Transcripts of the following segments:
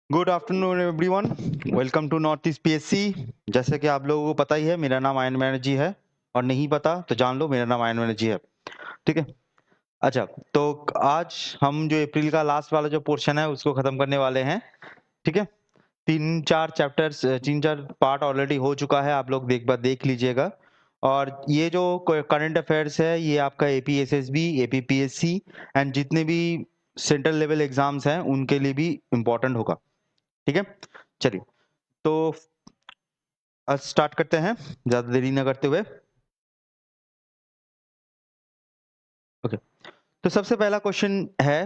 Good afternoon everyone, welcome to North East PSC. जैसे कि आप लोगों को पता ही है, मेरा नाम आयन बैनर्जी है और नहीं पता तो जान लो, मेरा नाम आयन बैनर्जी है। ठीक है। अच्छा, तो आज हम जो अप्रैल का लास्ट वाला जो पोर्शन है उसको खत्म करने वाले हैं। ठीक है। 3-4 पार्ट ऑलरेडी हो चुका है, आप लोग देख लीजिएगा। और ये जो करंट अफेयर्स है ये आपका एपीएसएसबी, एपीपीएससी एंड जितने भी सेंट्रल लेवल एग्जाम्स हैं उनके लिए भी इम्पोर्टेंट होगा। ठीक है, चलिए तो आज स्टार्ट करते हैं ज्यादा देरी न करते हुए। ओके, तो सबसे पहला क्वेश्चन है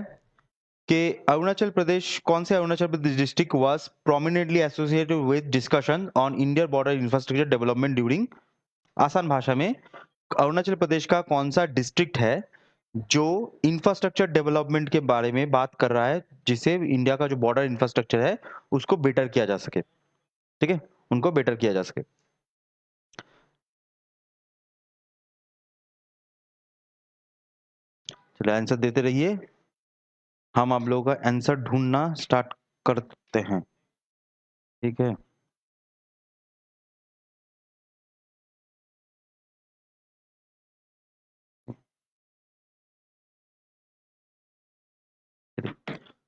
कि अरुणाचल प्रदेश, कौन से Arunachal Pradesh district was prominently associated with discussion on Indian border infrastructure development during. आसान भाषा में, अरुणाचल प्रदेश का कौन सा डिस्ट्रिक्ट है जो इंफ्रास्ट्रक्चर डेवलपमेंट के बारे में बात कर रहा है, जिसे इंडिया का जो बॉर्डर इंफ्रास्ट्रक्चर है उसको बेटर किया जा सके। ठीक है, उनको बेटर किया जा सके। चलो आंसर देते रहिए, हम आप लोगों का आंसर ढूंढना स्टार्ट करते हैं। ठीक है।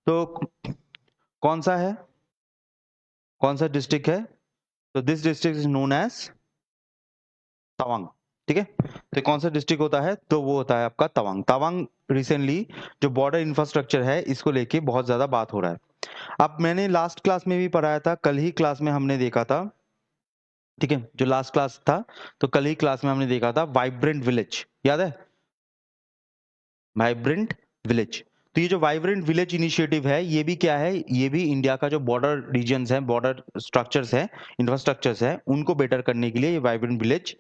तो कौन सा है, कौन सा डिस्ट्रिक्ट है? तो this district is known as Tawang. ठीक है, तो कौन सा डिस्ट्रिक्ट होता है? तो वो होता है आपका तवांग। तवांग रिसेंटली जो बॉर्डर इंफ्रास्ट्रक्चर है इसको लेके बहुत ज्यादा बात हो रहा है। अब मैंने लास्ट क्लास में भी पढ़ाया था, कल ही क्लास में हमने देखा था। ठीक है, जो लास्ट क्लास था, तो कल ही क्लास में हमने देखा था वाइब्रेंट विलेज, याद है? Vibrant village. तो ये जो वाइब्रेंट विलेज इनिशिएटिव है ये भी क्या है, ये भी इंडिया का जो बॉर्डर रीजन्स हैं, बॉर्डर स्ट्रक्चर्स हैं, इंफ्रास्ट्रक्चर्स हैं, उनको बेटर करने के लिए ये वाइब्रेंट विलेज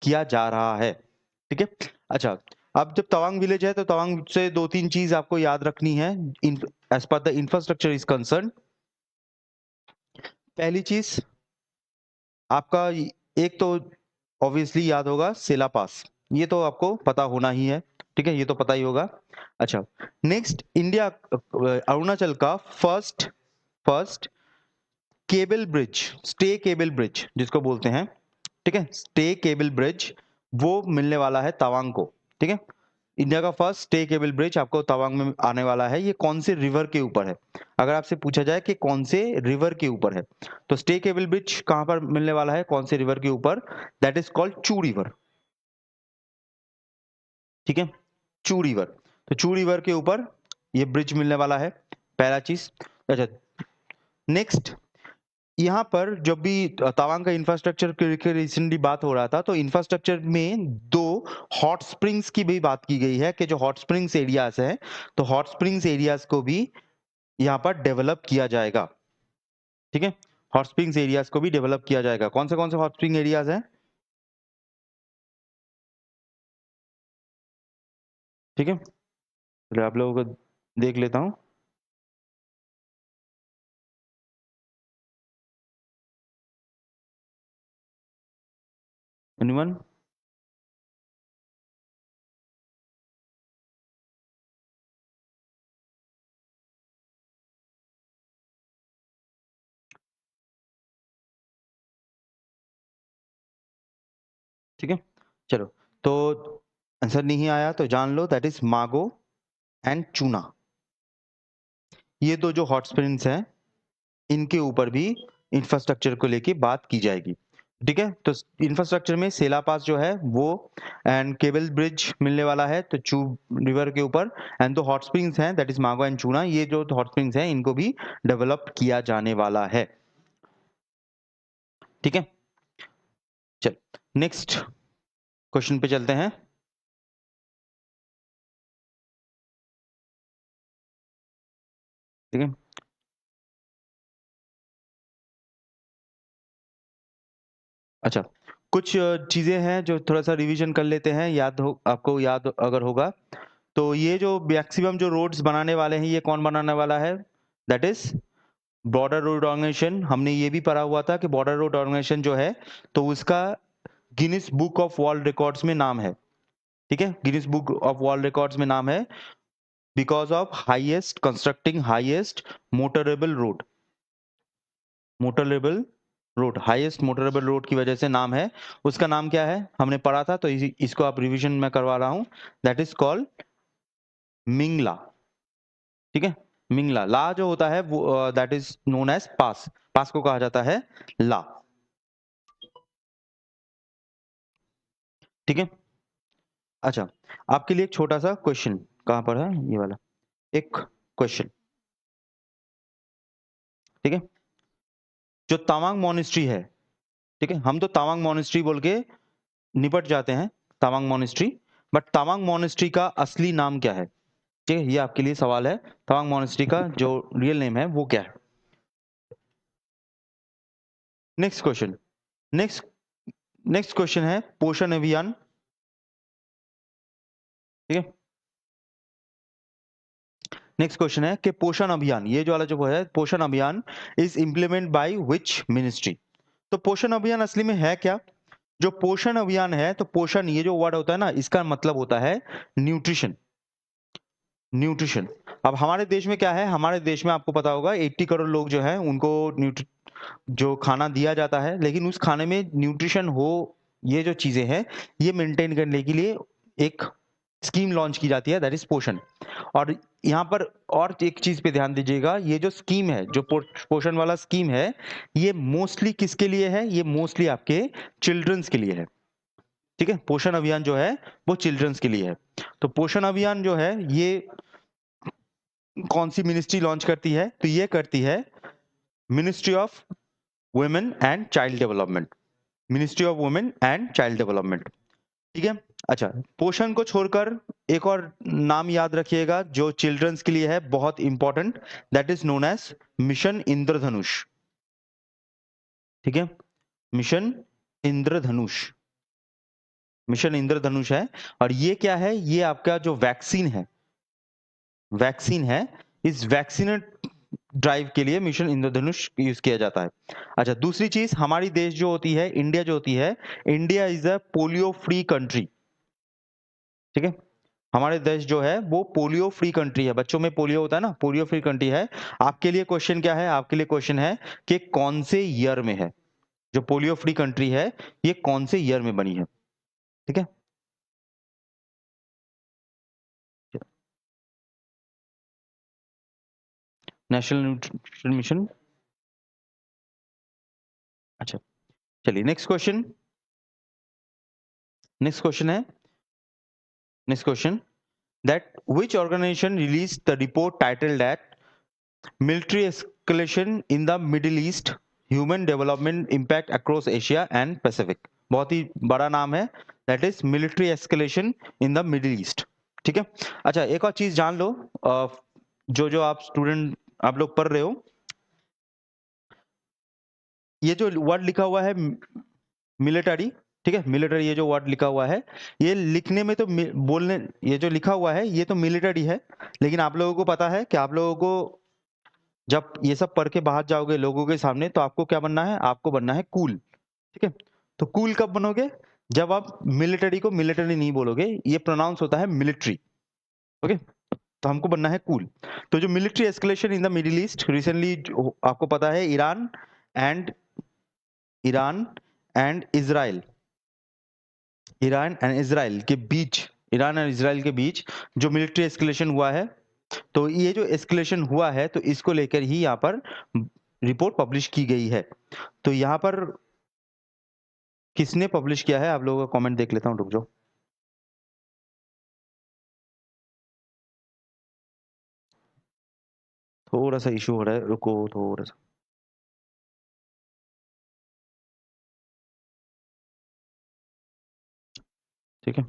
किया जा रहा है। ठीक है। अच्छा, अब जब तवांग विलेज है तो तवांग से 2-3 चीज आपको याद रखनी है as per the infrastructure is concern. पहली चीज आपका, एक तो ऑब्वियसली याद होगा सेला पास, ये तो आपको पता होना ही है। ठीक है, ये तो पता ही होगा। अच्छा, नेक्स्ट, इंडिया अरुणाचल का first first cable bridge, stay cable bridge जिसको बोलते हैं, ठीक है, स्टे केबल ब्रिज, वो मिलने वाला है तवांग को। ठीक है, इंडिया का फर्स्ट स्टे केबल ब्रिज आपको तवांग में आने वाला है। ये कौन से रिवर के ऊपर है? अगर आपसे पूछा जाए कि कौन से रिवर के ऊपर है, तो स्टे केबल ब्रिज कहां पर मिलने वाला है, कौन से रिवर के ऊपर? दैट इज कॉल्ड चू रिवर। ठीक है, चू रिवर। तो चू रिवर के ऊपर ये ब्रिज मिलने वाला है, पहला चीज। अच्छा, नेक्स्ट, यहाँ पर जब भी तवांग का इंफ्रास्ट्रक्चर के रिसेंटली बात हो रहा था, तो इंफ्रास्ट्रक्चर में 2 हॉट स्प्रिंग्स की भी बात की गई है कि जो हॉट स्प्रिंग्स एरियाज है, तो हॉट स्प्रिंग्स एरियाज को भी यहाँ पर डेवलप किया जाएगा। ठीक है, हॉट स्प्रिंग्स एरियाज को भी डेवलप किया जाएगा। कौन से हॉट स्प्रिंग एरियाज हैं? ठीक है, चलिए आप लोगों को देख लेता हूँ। एनीवन? ठीक है, चलो, तो आंसर नहीं आया तो जान लो दैट इज मागो एंड चूना। ये दो जो हॉट स्प्रिंग्स हैं इनके ऊपर भी इंफ्रास्ट्रक्चर को लेके बात की जाएगी। ठीक है, तो इंफ्रास्ट्रक्चर में सेला पास जो है वो, एंड केबल ब्रिज मिलने वाला है तो चू रिवर के ऊपर, एंड दो हॉट स्प्रिंग्स हैं दैट इज मागो एंड चूना, ये जो हॉट स्प्रिंग्स हैं इनको भी डेवलप किया जाने वाला है। ठीक है, चल नेक्स्ट क्वेश्चन पे चलते हैं। ठीक है, अच्छा, कुछ चीजें हैं जो थोड़ा सा रिवीजन कर लेते हैं, याद हो आपको, याद अगर होगा तो ये जो मैक्सिमम जो रोड्स बनाने वाले हैं ये कौन बनाने वाला है? That is Border Road Organisation. हमने ये भी पढ़ा हुआ था कि बॉर्डर रोड ऑर्गेनाइजेशन जो है तो उसका Guinness book of world records में नाम है। ठीक है, Guinness book of world records में नाम है because of highest constructing highest motorable road. Motorable road, highest motorable road की वजह से नाम है, उसका नाम क्या है हमने पढ़ा था, तो इसको आप रिवीजन में करवा रहा हूं, दैट इज कॉल्ड मिंगला। ठीक है, मिंगला। ला जो होता है वो दैट इज नोन एज पास, पास को कहा जाता है ला। ठीक है, अच्छा आपके लिए एक छोटा सा क्वेश्चन, कहां पर है ये वाला, एक क्वेश्चन। ठीक है, जो तवांग मोनेस्ट्री है, ठीक है, हम तो तवांग मोनेस्ट्री बोल के निपट जाते हैं, Tawang monastery, but Tawang monastery का असली नाम क्या है? ठीक है, ये आपके लिए सवाल है, तवांग मोनेस्ट्री का जो रियल नेम है वो क्या है? Next question, next next question है पोषण अभियान। ठीक है, नेक्स्ट क्वेश्चन है कि पोषण अभियान, ये जो वाला जो है पोषण अभियान is implement by which ministry? तो पोषण अभियान असली में है क्या? जो पोषण अभियान है, तो पोषण ये जो वर्ड होता है ना, इसका मतलब होता है न्यूट्रिशन, न्यूट्रिशन। अब हमारे देश में क्या है, हमारे देश में आपको पता होगा 80 करोड़ लोग जो है उनको जो खाना दिया जाता है, लेकिन उस खाने में न्यूट्रिशन हो, ये जो चीजें हैं ये मेंटेन करने के लिए एक स्कीम लॉन्च की जाती है, दैट इज पोषण। और यहाँ पर और एक चीज पे ध्यान दीजिएगा, ये जो स्कीम है, जो पोषण वाला स्कीम है, ये मोस्टली किसके लिए है? ये मोस्टली आपके चिल्ड्रंस के लिए है। ठीक है, पोषण अभियान जो है वो चिल्ड्रंस के लिए है। तो पोषण अभियान जो है ये कौन सी मिनिस्ट्री लॉन्च करती है? तो ये करती है ministry of women and child development, ministry of women and child development. ठीक है, अच्छा पोषण को छोड़कर एक और नाम याद रखिएगा जो चिल्ड्रंस के लिए है, बहुत important, that is known as mission Indradhanush. ठीक है, मिशन इंद्रधनुष, मिशन इंद्रधनुष है। और ये क्या है? ये आपका जो वैक्सीन है, वैक्सीन है, इस वैक्सीन ड्राइव के लिए मिशन इंद्रधनुष यूज किया जाता है। अच्छा दूसरी चीज, हमारी देश जो होती है, इंडिया जो होती है, India is a polio free country. ठीक है, हमारे देश जो है वो पोलियो फ्री कंट्री है, बच्चों में पोलियो होता है ना, पोलियो फ्री कंट्री है। आपके लिए क्वेश्चन क्या है? आपके लिए क्वेश्चन है कि कौन से ईयर में है, जो पोलियो फ्री कंट्री है ये कौन से ईयर में बनी है? ठीक है, नेशनल न्यूट्रिशन मिशन। अच्छा चलिए नेक्स्ट क्वेश्चन, नेक्स्ट क्वेश्चन है, next question, that which organization released the report titled that military escalation in the Middle East, human development impact across Asia and Pacific? बहुत ही बड़ा नाम है, that is military escalation in the middle east. ठीक है, अच्छा एक और चीज जान लो, जो जो आप स्टूडेंट आप लोग पढ़ रहे हो, ये जो वर्ड लिखा हुआ है मिलिटरी, ठीक है, मिलिटरी ये जो वर्ड लिखा हुआ है, ये लिखने में तो बोलने, ये जो लिखा हुआ है ये तो मिलिटरी है, लेकिन आप लोगों को पता है कि आप लोगों को जब ये सब पढ़ के बाहर जाओगे लोगों के सामने, तो आपको क्या बनना है? आपको बनना है कूल। ठीक है, तो कूल कब बनोगे? जब आप मिलिटरी को मिलिटरी नहीं बोलोगे, ये प्रोनाउंस होता है मिलिट्री। ओके, तो हमको बनना है कूल। तो जो military escalation in the middle east recently, आपको पता है and Iran and Israel, Iran and Israel के बीच, ईरान और इजराइल के बीच जो मिलिट्री एस्केलेशन हुआ है, तो ये जो एस्केलेशन हुआ है, तो इसको लेकर ही यहाँ पर रिपोर्ट पब्लिश की गई है। तो यहाँ पर किसने पब्लिश किया है, आप लोगों का कमेंट देख लेता हूँ, रुक जाओ। थोड़ा सा इशू हो रहा है, रुको थोड़ा सा। ठीक है,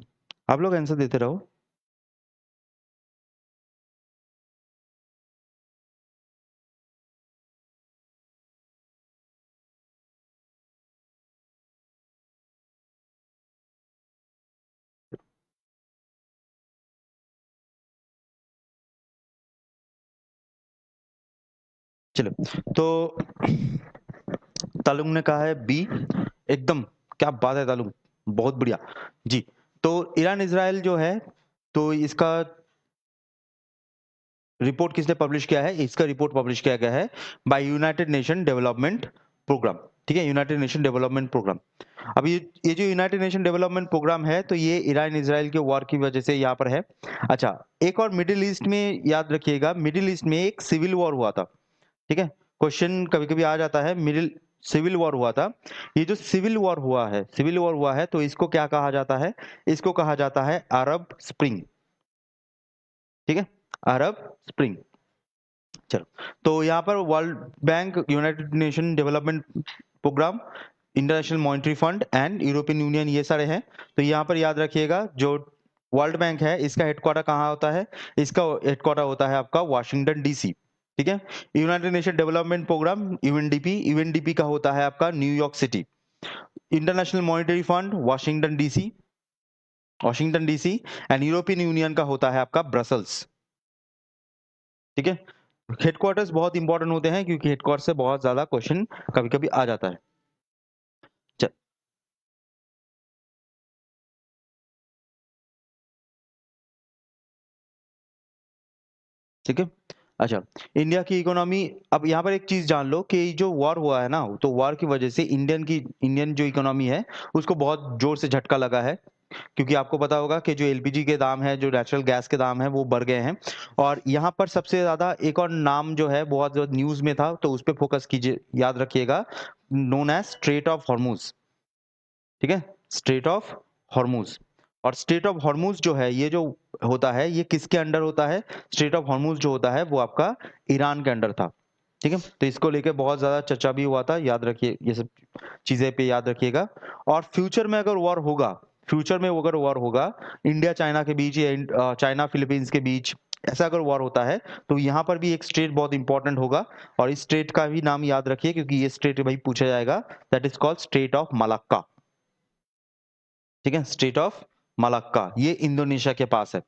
आप लोग आंसर देते रहो। चलो, तो तालुंग ने कहा है बी, एकदम क्या बात है तालुंग, बहुत बढ़िया जी। तो ईरान इजराइल जो है, तो इसका रिपोर्ट किसने पब्लिश किया है? इसका रिपोर्ट पब्लिश किया गया है by United Nation Development Programme, ठीक है, यूनाइटेड नेशन डेवलपमेंट प्रोग्राम। अब ये जो यूनाइटेड नेशन डेवलपमेंट प्रोग्राम है तो ये ईरान इजराइल के वॉर की वजह से यहाँ पर है। अच्छा, एक और मिडिल ईस्ट में याद रखिएगा, मिडिल ईस्ट में एक सिविल वॉर हुआ था, ठीक है, क्वेश्चन कभी कभी आ जाता है, मिडिल सिविल वॉर हुआ था। ये जो सिविल वॉर हुआ है, सिविल वॉर हुआ है तो इसको क्या कहा जाता है, इसको कहा जाता है अरब स्प्रिंग, ठीक है, अरब स्प्रिंग। चलो, तो यहाँ पर World Bank, United Nation Development Programme, International Monetary Fund and European Union, ये सारे हैं। तो यहाँ पर याद रखिएगा, जो वर्ल्ड बैंक है इसका हेडक्वार्टर कहाँ होता है, इसका हेडक्वार्टर होता है आपका वाशिंगटन डीसी, ठीक है। United Nation Development Programme UNDP, UNDP का होता है आपका New York City. International Monetary Fund Washington DC, Washington DC, and European Union का होता है आपका ब्रसल्स, ठीक है। हेडक्वार्टर्स बहुत इंपॉर्टेंट होते हैं क्योंकि हेडक्वार्टर से बहुत ज्यादा क्वेश्चन कभी कभी आ जाता है। चल, ठीक है। अच्छा, इंडिया की इकोनॉमी, अब यहाँ पर एक चीज जान लो कि जो वॉर हुआ है ना, तो वॉर की वजह से इंडियन जो इकोनॉमी है उसको बहुत जोर से झटका लगा है, क्योंकि आपको पता होगा कि जो एलपीजी के दाम है, जो नेचुरल गैस के दाम है, वो बढ़ गए हैं। और यहाँ पर सबसे ज्यादा एक और नाम जो है बहुत ज्यादा न्यूज में था, तो उस पर फोकस कीजिए, याद रखिएगा, known as Strait of Hormuz, ठीक है, स्ट्रेट ऑफ हॉर्मुज। और स्ट्रेट ऑफ हॉर्मुज जो है, ये जो होता है, ये किसके अंडर होता है, स्ट्रेट ऑफ हॉर्मुज जो होता है वो आपका ईरान के अंडर था, ठीक है। तो इसको लेके बहुत ज्यादा चर्चा भी हुआ था, याद रखिए ये सब चीजें पे याद रखिएगा। और फ्यूचर में अगर वॉर होगा, फ्यूचर में अगर वॉर होगा इंडिया चाइना के बीच या चाइना फिलीपींस के बीच, ऐसा अगर वॉर होता है तो यहाँ पर भी एक स्टेट बहुत इंपॉर्टेंट होगा, और इस स्टेट का भी नाम याद रखिए क्योंकि ये स्टेट भाई पूछा जाएगा, that is called state of Malacca, ठीक है, स्टेट ऑफ मलाक्का, ये इंडोनेशिया के पास है।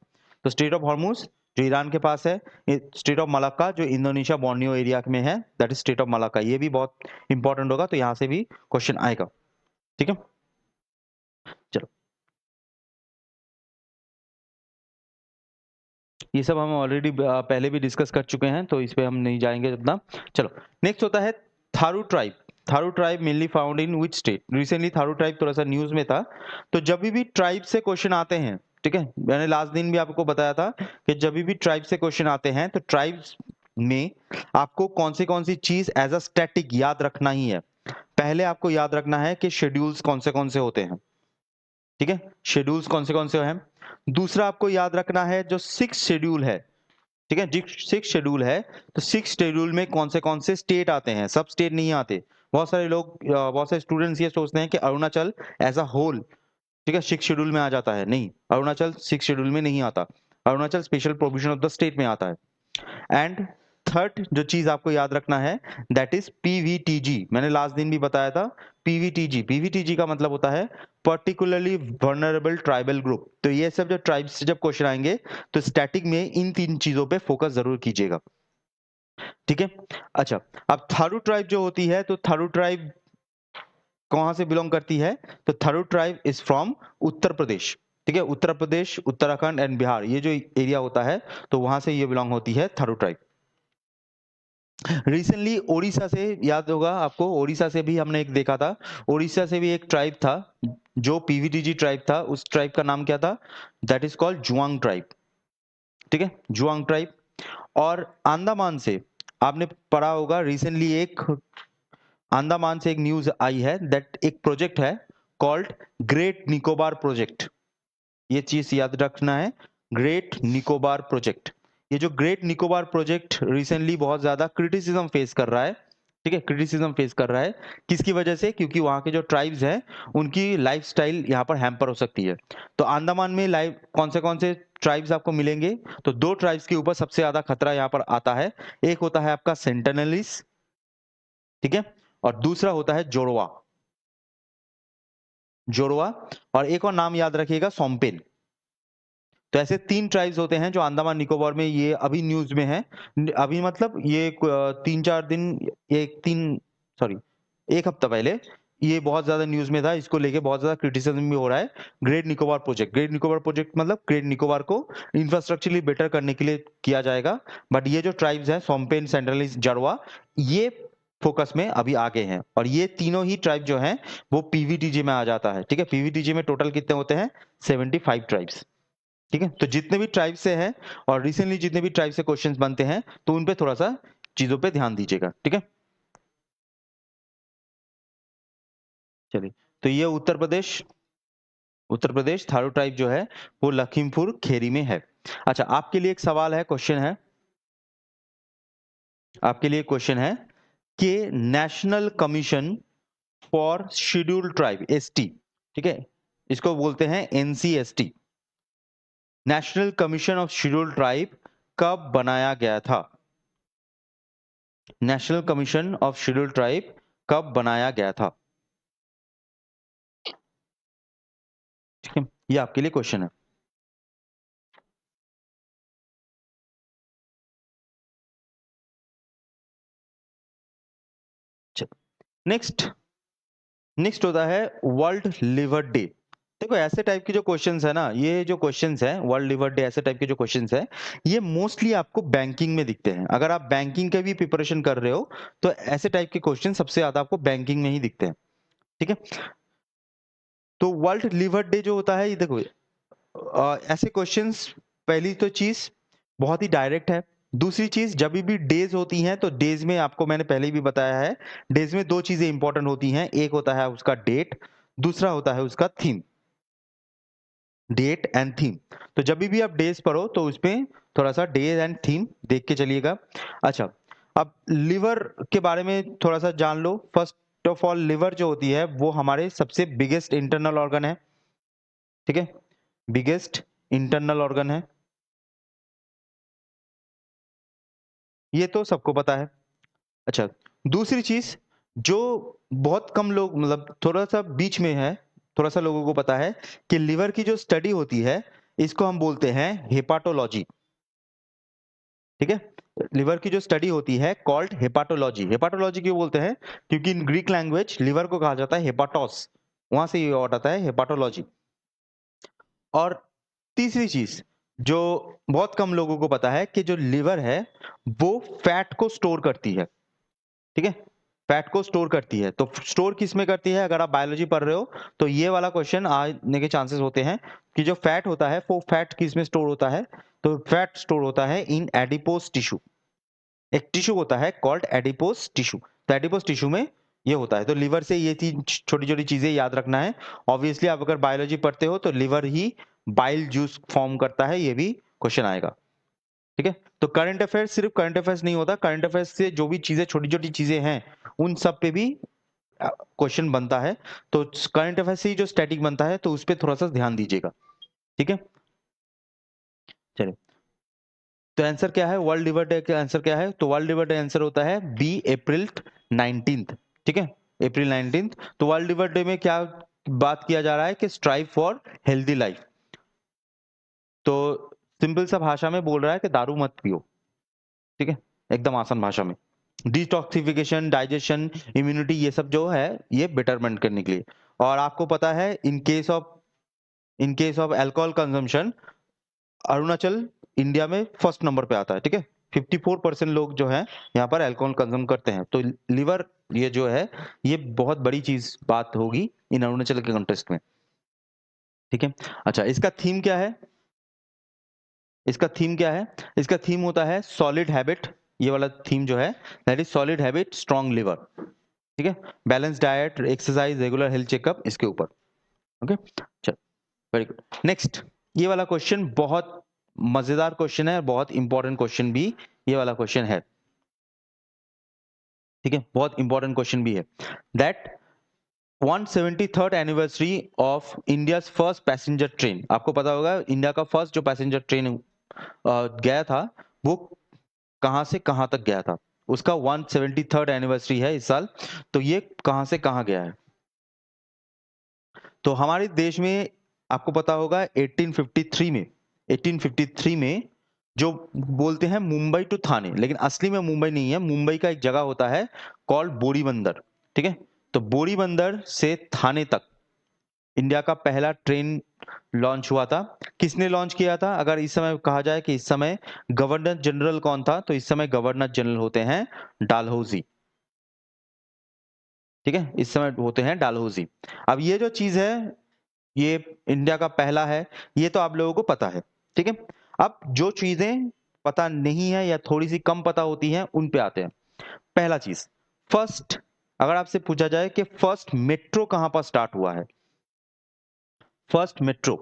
तो स्टेट ऑफ हॉर्मुज जो ईरान के पास है, स्टेट ऑफ मलाक्का जो इंडोनेशिया बोर्नियो एरिया में है, that is state of Malacca, ये भी बहुत इंपॉर्टेंट होगा, तो यहाँ से भी क्वेश्चन आएगा, ठीक है। चलो, ये सब हम ऑलरेडी पहले भी डिस्कस कर चुके हैं, तो इस पे हम नहीं जाएंगे अपना। चलो, नेक्स्ट होता है Tharu tribe. Tharu tribe mainly found in which state, recently Tharu tribe थोड़ा सा न्यूज में था। तो जब भी ट्राइब से क्वेश्चन आते हैं, ठीक है, मैंने लास्ट दिन भी आपको बताया था कि जब भी ट्राइब से क्वेश्चन आते हैं तो ट्राइब्स में आपको कौन सी चीज एज अ स्टैटिक याद रखना ही है। पहले आपको याद रखना है कि शेड्यूल्स कौन से होते हैं, ठीक है, शेड्यूल्स कौन से हैं। दूसरा आपको याद रखना है जो सिक्स शेड्यूल है, ठीक है, सिक्स शेड्यूल है, तो सिक्स शेड्यूल में कौन से स्टेट आते हैं, सब स्टेट नहीं आते। बहुत सारे लोग, बहुत सारे स्टूडेंट्स ये सोचते हैं कि अरुणाचल एज अ होल, ठीक है, सिक्स शेड्यूल में आ जाता है, नहीं, अरुणाचल सिक्स शेड्यूल में नहीं आता, Arunachal special provision of the state में आता है। एंड थर्ड जो चीज आपको याद रखना है, दैट इज पीवीटीजी, मैंने लास्ट दिन भी बताया था। पीवीटीजी, पीवीटीजी का मतलब होता है पर्टिकुलरली वल्नरेबल ट्राइबल ग्रुप। तो ये सब जो ट्राइब्स से जब क्वेश्चन आएंगे तो स्टैटिक में इन तीन चीजों पे फोकस जरूर कीजिएगा, ठीक है। अच्छा, अब थारू ट्राइब जो होती है, तो थारू ट्राइब कहां से बिलोंग करती है, तो Tharu tribe is from Uttar Pradesh, ठीक है, उत्तर प्रदेश, उत्तराखंड एंड बिहार, ये जो एरिया होता है तो वहां से ये बिलोंग होती है थारू ट्राइब। रिसेंटली ओडिशा से, याद होगा आपको, ओडिशा से भी हमने एक देखा था, ओडिशा से भी एक ट्राइब था जो पीवीटीजी ट्राइब था, उस ट्राइब का नाम क्या था, that is called Juang tribe, ठीक है, जुआंग ट्राइब। और अंडमान से आपने पढ़ा होगा, रिसेंटली एक अंडमान से एक न्यूज आई है, दैट एक प्रोजेक्ट है कॉल्ड ग्रेट निकोबार प्रोजेक्ट, ये चीज याद रखना है, ग्रेट निकोबार प्रोजेक्ट। ये जो ग्रेट निकोबार प्रोजेक्ट रिसेंटली बहुत ज्यादा क्रिटिसिज्म फेस कर रहा है, ठीक है, क्रिटिसिज्म फेस कर रहा है, किसकी वजह से, क्योंकि वहां के जो ट्राइब्स हैं उनकी लाइफस्टाइल यहाँ पर हैम्पर हो सकती है। तो अंडमान में लाइव कौन से ट्राइब्स आपको मिलेंगे, तो दो ट्राइब्स के ऊपर सबसे ज्यादा खतरा यहाँ पर आता है, एक होता है आपका सेंटेनलिस, ठीक है, और दूसरा होता है जोड़वा, जोड़वा, और एक और नाम याद रखिएगा, सोम्पेन। तो ऐसे तीन ट्राइब्स होते हैं जो अंडमान निकोबार में, ये अभी न्यूज में है, अभी मतलब ये 3-4 दिन, एक तीन, सॉरी, एक हफ्ता पहले ये बहुत ज्यादा न्यूज में था, इसको लेके बहुत ज्यादा क्रिटिसिज्म भी हो रहा है। Great Nicobar project, great Nicobar project मतलब ग्रेट निकोबार को इंफ्रास्ट्रक्चरली बेटर करने के लिए किया जाएगा, बट ये जो ट्राइब्स हैं, सोम्पेन, सेंट्रलिस, जारवा, ये फोकस में अभी आगे हैं, और ये तीनों ही ट्राइब जो हैं वो पीवीटीजे में आ जाता है। ठीक है, पीवीटीजे में टोटल कितने होते हैं? 75 ट्राइब्स। ठीक है, तो जितने भी ट्राइब से हैं और रिसेंटली जितने भी ट्राइब से क्वेश्चंस बनते हैं तो उन पे थोड़ा सा चीजों पे ध्यान दीजिएगा। ठीक है, चलिए, तो ये उत्तर प्रदेश थारू ट्राइब जो है वो लखीमपुर खेरी में है। अच्छा, आपके लिए एक सवाल है, क्वेश्चन है, आपके लिए क्वेश्चन है कि national commission for scheduled tribe ST, ठीक है, इसको बोलते हैं ancestry, national commission of scheduled tribe कब बनाया गया था? National commission of scheduled tribe कब बनाया गया था? ठीक है, ये आपके लिए क्वेश्चन है। नेक्स्ट नेक्स्ट होता है वर्ल्ड लिवर डे। देखो, ऐसे टाइप के जो क्वेश्चंस है ना, ये जो क्वेश्चंस है वर्ल्ड लिवर डे, ऐसे टाइप के जो क्वेश्चंस है, ये मोस्टली आपको बैंकिंग में दिखते हैं। अगर आप बैंकिंग के भी प्रिपरेशन कर रहे हो तो ऐसे टाइप के क्वेश्चन सबसे ज्यादा आपको बैंकिंग में ही दिखते हैं। ठीक है, तो वर्ल्ड लिवर डे जो होता है, ये देखो, ऐसे क्वेश्चंस, पहली तो चीज बहुत ही डायरेक्ट है। दूसरी चीज, जब भी डेज होती हैं तो डेज में आपको मैंने पहले भी बताया है, डेज में दो चीजें इंपॉर्टेंट होती हैं, एक होता है उसका डेट, दूसरा होता है उसका थीम, डेट एंड थीम। तो जब भी आप डेज पढ़ो तो उसमें थोड़ा सा डेज एंड थीम देख के चलिएगा। अच्छा, अब लिवर के बारे में थोड़ा सा जान लो। फर्स्ट ऑफ ऑल, लिवर जो होती है वो हमारे सबसे बिगेस्ट इंटरनल ऑर्गन है। ठीक है, बिगेस्ट इंटरनल ऑर्गन है, ये तो सबको पता है। अच्छा, दूसरी चीज जो बहुत कम लोग, मतलब थोड़ा सा बीच में है, थोड़ा सा लोगों को पता है कि लिवर की जो स्टडी होती है इसको हम बोलते हैं हेपाटोलॉजी। ठीक है, लिवर की जो स्टडी होती है कॉल्ड हेपाटोलॉजी। हेपाटोलॉजी क्यों बोलते हैं? क्योंकि इन ग्रीक लैंग्वेज लिवर को कहा जाता है हेपाटोस, वहां से ये वर्ड आता है हेपाटोलॉजी। और तीसरी चीज जो बहुत कम लोगों को पता है कि जो लिवर है वो फैट को स्टोर करती है। ठीक है, फैट को स्टोर करती है। तो स्टोर किस में करती है? अगर आप बायोलॉजी पढ़ रहे हो तो ये वाला क्वेश्चन आने के चांसेस होते हैं कि जो फैट होता है वो फैट किस में स्टोर होता है? तो फैट स्टोर होता है इन एडिपोज टिश्यू। एक टिश्यू होता है कॉल्ड एडिपोज टिश्यू, तो एडिपोज टिश्यू में ये होता है। तो लिवर से ये चीज, छोटी छोटी चीजें याद रखना है। ऑब्वियसली आप अगर बायोलॉजी पढ़ते हो तो लिवर ही बाइल जूस फॉर्म करता है, ये भी क्वेश्चन आएगा। ठीक है, तो करंट अफेयर्स सिर्फ करंट अफेयर्स नहीं होता, करंट अफेयर्स से जो भी चीजें, छोटी छोटी चीजें हैं, उन सब पे भी क्वेश्चन बनता है। तो करंट अफेयर्स से ही जो स्टैटिक बनता है तो उस पर थोड़ा सा ध्यान दीजिएगा। ठीक है, चलिए, तो आंसर क्या है? वर्ल्ड लिवर डे का आंसर क्या है? तो वर्ल्ड लिवर डे आंसर होता है बी, अप्रैल 19। ठीक है, अप्रैल 19। तो वर्ल्ड लिवर डे में क्या बात किया जा रहा है कि स्ट्राइव फॉर हेल्दी लाइफ। तो सिंपल सा भाषा में बोल रहा है कि दारू मत पियो। ठीक है, एकदम आसान भाषा में। डिटॉक्सिफिकेशन, डाइजेशन, इम्यूनिटी, ये सब जो है ये बेटरमेंट करने के लिए। और आपको पता है in case of alcohol consumption, Arunachal India में फर्स्ट नंबर पे आता है। ठीक है, 54% लोग जो है यहाँ पर अल्कोहल कंज्यूम करते हैं। तो लिवर, ये जो है ये बहुत बड़ी चीज बात होगी इन अरुणाचल के कंटेस्ट में। ठीक है, अच्छा, इसका थीम क्या है? इसका थीम क्या है? इसका थीम होता है सॉलिड हैबिट। ये वाला थीम जो है that is solid habit strong liver. ठीक है, balance diet, exercise, regular health checkup, इसके ऊपर। ओके, चल, वेरी गुड। नेक्स्ट, ये वाला क्वेश्चन बहुत मजेदार क्वेश्चन है और बहुत इंपॉर्टेंट क्वेश्चन भी ये वाला क्वेश्चन है। ठीक है, बहुत इंपॉर्टेंट क्वेश्चन भी है। That 173rd anniversary of India first passenger train, आपको पता होगा इंडिया का फर्स्ट जो पैसेंजर ट्रेन गया था वो कहां से कहां तक गया था? उसका 173rd एनिवर्सरी है इस साल। तो ये कहां से कहां गया है? तो हमारे देश में आपको पता होगा 1853 में जो बोलते हैं मुंबई टू थाने, लेकिन असली में मुंबई नहीं है, मुंबई का एक जगह होता है कॉल्ड बोरीबंदर। ठीक है, तो बोरीबंदर से थाने तक इंडिया का पहला ट्रेन लॉन्च हुआ था। किसने लॉन्च किया था? अगर इस समय कहा जाए कि इस समय गवर्नर जनरल कौन था, तो इस समय गवर्नर जनरल होते हैं डालहौजी। ठीक है, इस समय होते हैं डालहौजी। अब ये जो चीज है ये इंडिया का पहला है, ये तो आप लोगों को पता है। ठीक है, अब जो चीजें पता नहीं है या थोड़ी सी कम पता होती हैं उन पे आते हैं। पहला चीज, फर्स्ट, अगर आपसे पूछा जाए कि फर्स्ट मेट्रो कहां पर स्टार्ट हुआ है, फर्स्ट मेट्रो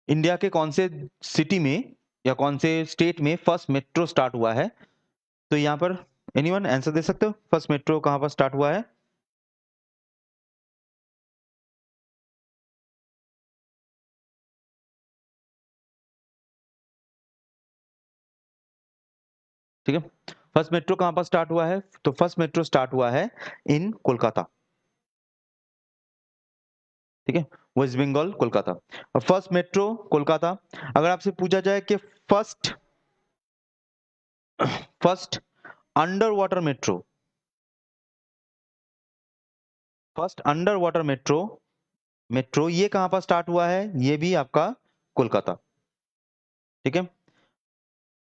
इंडिया के कौन से सिटी में या कौन से स्टेट में फर्स्ट मेट्रो स्टार्ट हुआ है, तो यहां पर एनीवन आंसर दे सकते हो, फर्स्ट मेट्रो कहां पर स्टार्ट हुआ है? ठीक है, फर्स्ट मेट्रो कहां पर स्टार्ट हुआ है? तो फर्स्ट मेट्रो स्टार्ट हुआ है इन कोलकाता। ठीक है, West Bengal Kolkata. First metro Kolkata. अगर आपसे पूछा जाए कि first first under water metro, first under water metro, metro ये कहां पर स्टार्ट हुआ है? ये भी आपका कोलकाता। ठीक है,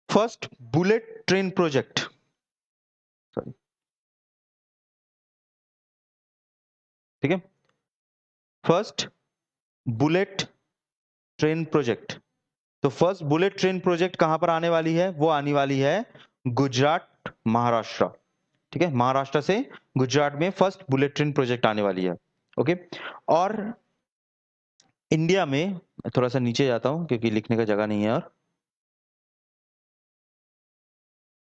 first bullet train project, sorry, ठीक है, फर्स्ट बुलेट ट्रेन प्रोजेक्ट, तो फर्स्ट बुलेट ट्रेन प्रोजेक्ट कहां पर आने वाली है? वो आने वाली है गुजरात, महाराष्ट्र। ठीक है, महाराष्ट्र से गुजरात में फर्स्ट बुलेट ट्रेन प्रोजेक्ट आने वाली है। ओके, और इंडिया में, थोड़ा सा नीचे जाता हूं क्योंकि लिखने का जगह नहीं है, और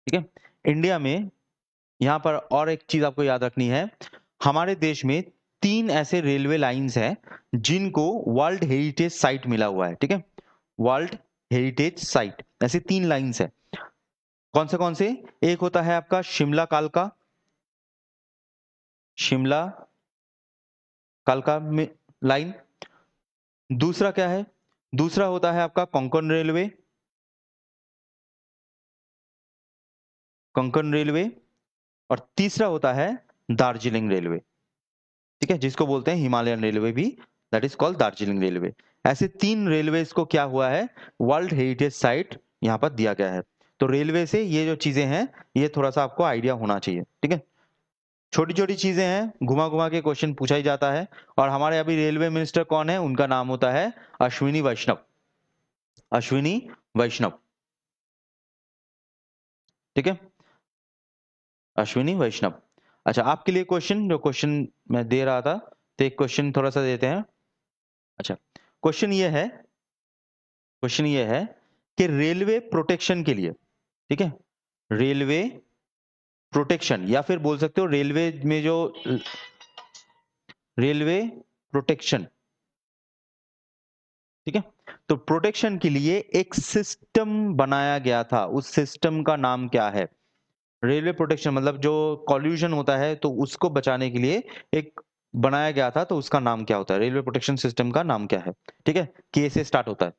ठीक है, इंडिया में यहां पर और एक चीज आपको याद रखनी है, हमारे देश में 3 ऐसे रेलवे लाइंस हैं जिनको वर्ल्ड हेरिटेज साइट मिला हुआ है। ठीक है, वर्ल्ड हेरिटेज साइट, ऐसे 3 लाइंस है। कौन से? एक होता है आपका शिमला कालका, शिमला कालका में लाइन। दूसरा क्या है? दूसरा होता है आपका कोंकण रेलवे, कोंकण रेलवे। और तीसरा होता है दार्जिलिंग रेलवे। ठीक है, जिसको बोलते हैं हिमालयन रेलवे भी, that is called Darjeeling railway. ऐसे 3 रेलवे को क्या हुआ है, वर्ल्ड हेरिटेज साइट यहाँ पर दिया गया है। तो रेलवे से ये जो चीजें हैं ये थोड़ा सा आपको आइडिया होना चाहिए। ठीक है, छोटी छोटी चीजें हैं, घुमा घुमा के क्वेश्चन पूछा ही जाता है। और हमारे अभी रेलवे मिनिस्टर कौन है? उनका नाम होता है अश्विनी वैष्णव, अश्विनी वैष्णव। ठीक है, अश्विनी वैष्णव। अच्छा, आपके लिए क्वेश्चन, जो क्वेश्चन मैं दे रहा था, तो एक क्वेश्चन थोड़ा सा देते हैं। अच्छा, क्वेश्चन ये है, क्वेश्चन ये है कि रेलवे प्रोटेक्शन के लिए, ठीक है, रेलवे प्रोटेक्शन, या फिर बोल सकते हो रेलवे में जो रेलवे प्रोटेक्शन, ठीक है, तो प्रोटेक्शन के लिए एक सिस्टम बनाया गया था, उस सिस्टम का नाम क्या है? रेलवे प्रोटेक्शन मतलब जो कॉल्यूशन होता है तो उसको बचाने के लिए एक बनाया गया था, तो उसका नाम क्या होता है? रेलवे प्रोटेक्शन सिस्टम का नाम क्या है? ठीक है, के से स्टार्ट होता है।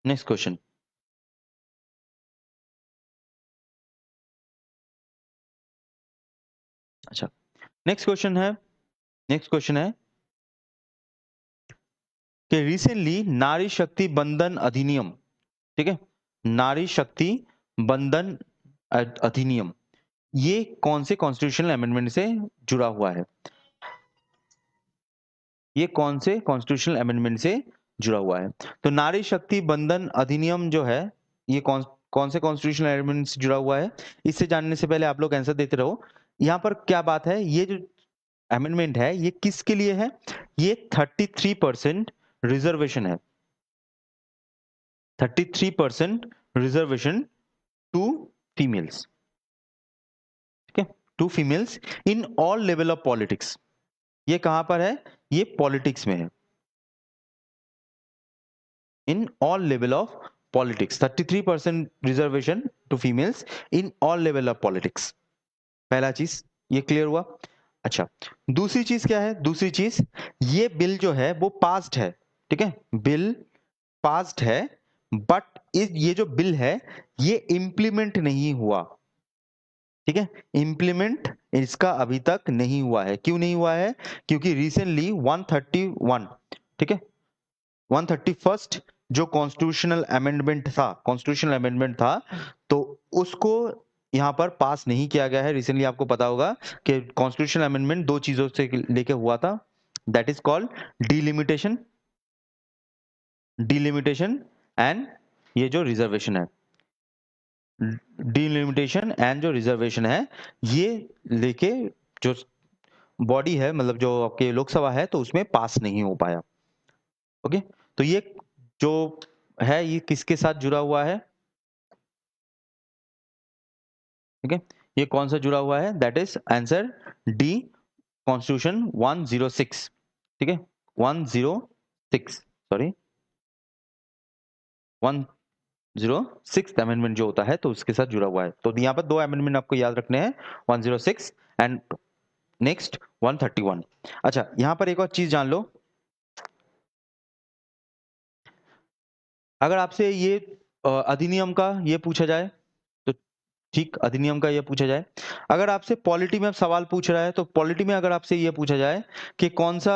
Next question. अच्छा, नेक्स्ट क्वेश्चन है, नेक्स्ट क्वेश्चन है कि रिसेंटली नारी शक्ति बंधन अधिनियम, ठीक है, नारी शक्ति बंधन अधिनियम, ये कौन से कॉन्स्टिट्यूशनल अमेंडमेंट से जुड़ा हुआ है? ये कौन से कॉन्स्टिट्यूशनल अमेंडमेंट से जुड़ा हुआ है? तो नारी शक्ति बंधन अधिनियम जो है, ये कौन कौन से कॉन्स्टिट्यूशनल अमेंडमेंट से जुड़ा हुआ है? इससे जानने से पहले आप लोग आंसर देते रहो। यहाँ पर क्या बात है, ये जो अमेंडमेंट है ये किसके लिए है? ये 33% रिजर्वेशन है, 33% रिजर्वेशन टू फीमेल्स। ठीक है, to females in all level of politics. ये कहां पर है? ये पॉलिटिक्स में है, in all level of politics, 33% reservation to females in all level of politics. पहला चीज ये क्लियर हुआ। अच्छा, दूसरी चीज क्या है? दूसरी चीज, ये बिल जो है वो पास्ड है, ठीक है, बिल पास्ड है, बट ये जो बिल है ये इंप्लीमेंट नहीं हुआ। ठीक है, इंप्लीमेंट इसका अभी तक नहीं हुआ है। क्यों नहीं हुआ है? क्योंकि रिसेंटली 131, ठीक है, 131st जो कॉन्स्टिट्यूशनल अमेंडमेंट था, कॉन्स्टिट्यूशनल अमेंडमेंट था, तो उसको यहाँ पर पास नहीं किया गया है। रिसेंटली आपको पता होगा कि कॉन्स्टिट्यूशनल अमेंडमेंट दो चीजों से लेके हुआ था, that is called delimitation and ये जो रिजर्वेशन है, डिलिमिटेशन एंड जो रिजर्वेशन है, ये लेके जो बॉडी है, मतलब जो आपके लोकसभा है, तो उसमें पास नहीं हो पाया। ओके, तो ये जो है ये किसके साथ जुड़ा हुआ है? ठीक है, ये कौन सा जुड़ा हुआ है? That is answer D, constitution 106। ठीक है, 106, सॉरी 106 अमेंडमेंट जो होता है तो उसके साथ जुड़ा हुआ है। तो यहाँ पर दो अमेंडमेंट आपको याद रखने हैं, 106 एंड नेक्स्ट 131। अच्छा, यहाँ पर एक और चीज जान लो, अगर आपसे ये अधिनियम का ये पूछा जाए तो ठीक, अधिनियम का ये पूछा जाए। अगर आपसे पॉलिटी में सवाल पूछ रहा है तो पॉलिटी में अगर आपसे ये पूछा जाए कि कौन सा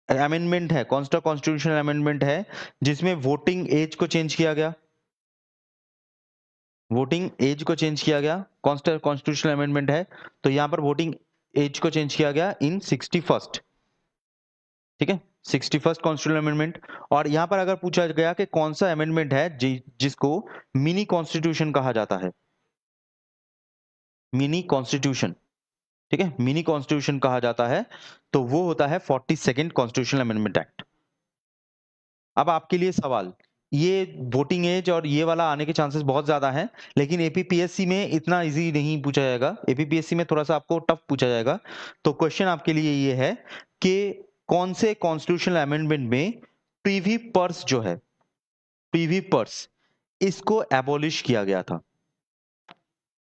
अमेंडमेंट है, कौन सा कॉन्स्टिट्यूशनल अमेंडमेंट है जिसमें वोटिंग एज को चेंज किया गया, वोटिंग एज को चेंज किया गया, कौन सा कॉन्स्टिट्यूशनल अमेंडमेंट है? तो यहाँ पर वोटिंग एज को चेंज किया गया इन 61st। ठीक है, 61st कॉन्स्टिट्यूशनल अमेंडमेंट। और यहां पर अगर पूछा गया कि कौन सा अमेंडमेंट है जिसको मिनी कॉन्स्टिट्यूशन कहा जाता है, मिनी कॉन्स्टिट्यूशन, ठीक है, मिनी कॉन्स्टिट्यूशन कहा जाता है, तो वो होता है 42nd कॉन्स्टिट्यूशनल अमेंडमेंट एक्ट। अब आपके लिए सवाल, ये वोटिंग एज और ये वाला आने के चांसेस बहुत ज्यादा हैं, लेकिन एपीपीएससी में इतना इजी नहीं पूछा जाएगा, एपीपीएससी में थोड़ा सा आपको टफ पूछा जाएगा। तो क्वेश्चन आपके लिए ये है कि कौन से कॉन्स्टिट्यूशनल अमेंडमेंट में पीवी पर्स जो है, पीवी पर्स, इसको एबॉलिश किया गया था।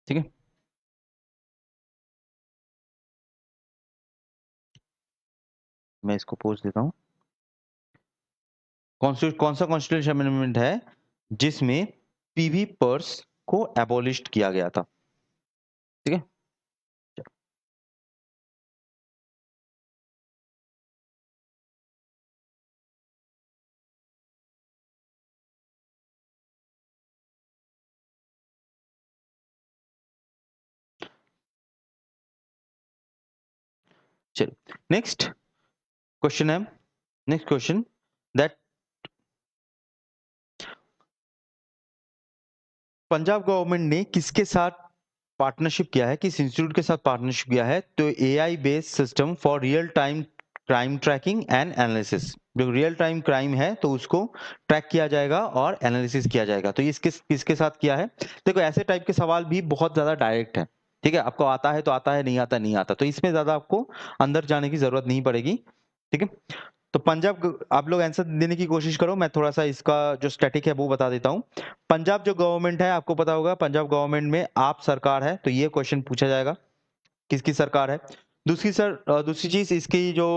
ठीक है, मैं इसको पोस्ट देता हूं। कौन सा कॉन्स्टिट्यूशन अमेंडमेंट है जिसमें पीवी पर्स को एबॉलिश किया गया था? ठीक है, चलिए नेक्स्ट क्वेश्चन है, next question that Punjab government ने किसके साथ पार्टनरशिप किया है, किस इंस्टीट्यूट के साथ पार्टनरशिप किया है? तो AI based system for real time crime tracking and analysis, जो रियल टाइम क्राइम है तो उसको ट्रैक किया जाएगा और एनालिसिस किया जाएगा। तो ये किसके साथ किया है? देखो, ऐसे टाइप के सवाल भी बहुत ज्यादा डायरेक्ट है। ठीक है, आपको आता है तो आता है, नहीं आता नहीं आता, तो इसमें ज्यादा आपको अंदर जाने की जरूरत नहीं पड़ेगी। ठीक है, तो पंजाब, आप लोग आंसर देने की कोशिश करो, मैं थोड़ा सा इसका जो स्टैटिक है वो बता देता हूँ। पंजाब जो गवर्नमेंट है, आपको पता होगा पंजाब गवर्नमेंट में आप सरकार है, तो ये क्वेश्चन पूछा जाएगा किसकी सरकार है। दूसरी चीज, इसकी जो